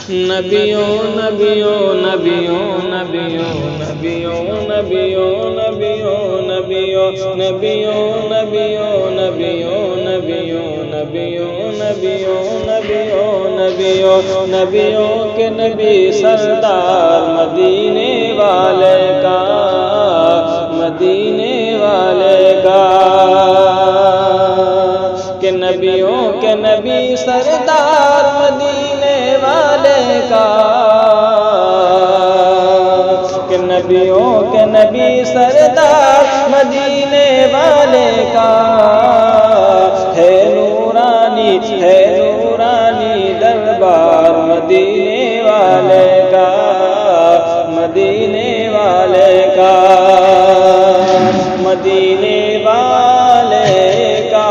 نبیوں نبیوں نبیوں نبیوں نبیوں نبیوں نبیوں نبیوں نبیوں نبیوں نبیوں نبیوں نبیوں نبیوں نبیوں نبیوں نبیوں کے نبی سردار مدینے والے کا، مدینے والے کا، کہ نبیوں کے نبی سردار مدینے والے کا، کہ نبیوں کے نبی سردار مدینے والے کا، ہے نورانی دربار مدینے والے کا، مدینے والے کا، مدینے والے کا،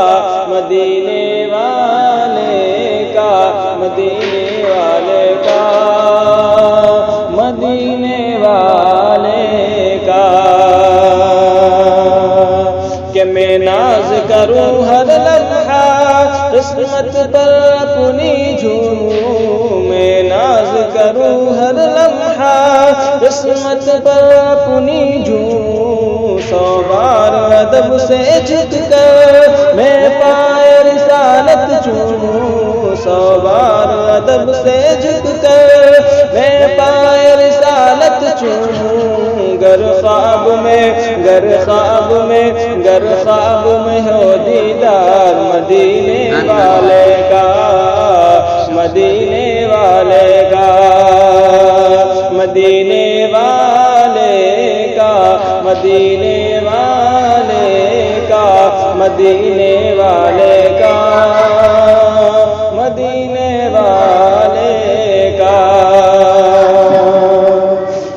مدینے والے کا، مدینے والے کا، مدینے والے کا، کہ میں ناز کروں ہر لمحہ قسمت پر اپنی جھوموں، میں ناز کروں ہر لمحہ قسمت پر اپنی جھوموں، سو بار ادب سے جھک کر میں پائے رسالت چوموں، سو بار ادب سے جھک کر میں پائے رسالت چوموں، گر خواب میں ہو دیدار مدینے والے کا، مدینے والے کا، مدینے والے کا، مدینے والے کا، مدینے والے کا، مدینے والے کا،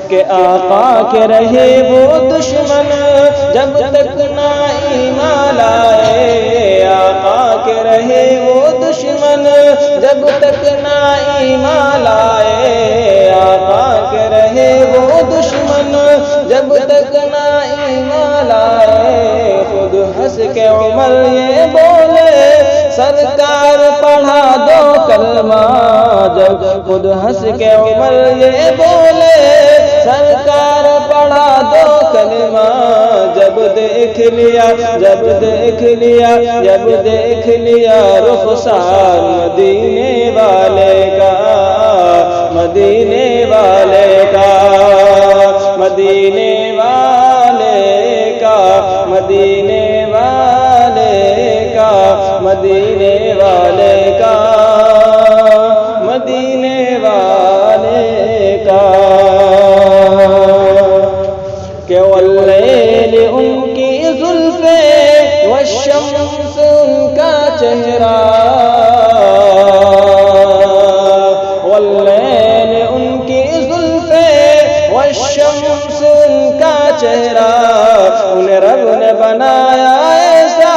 کہ آقا کے رہے وہ دشمن جب تک نہ ایمان لائے، آقا کے رہے وہ دشمن جب تک نہ ایمان لائے، آقا کے رہے وہ دشمن جب تک نہ ایمان لائے، خود ہنس کے عمر یہ بولے سرکار پڑھا دو کلمہ، جب خود ہنس کے عمر یہ بولے سرکار پڑھا دو کلمہ، جب دیکھ لیا رخسار مدینے والے کا، مدینے والے کا، مدینے والے کا، مدینے والے کا، مدینے والے کا، مدینے والے کا، کہ واللیل ان کی زلفیں والشمس ان کا چہرہ، واللیل ان کی زلفیں والشمس ان کا چہرہ، انہیں رب نے بنایا ایسا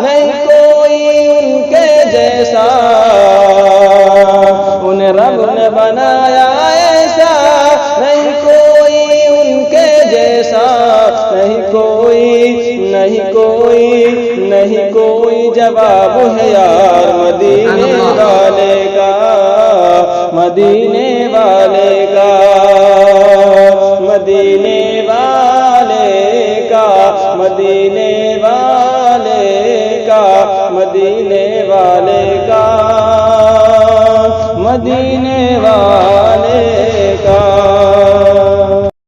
نہیں کوئی ان کے جیسا، انہیں رب نے بنایا ایسا نہیں کوئی ان کے جیسا، نہیں کوئی جواب ہے یار مدینے والے کا، مدینے والے کا، مدینے والے کا، مدینے والے کا، مدینے والے کا، مدینے والے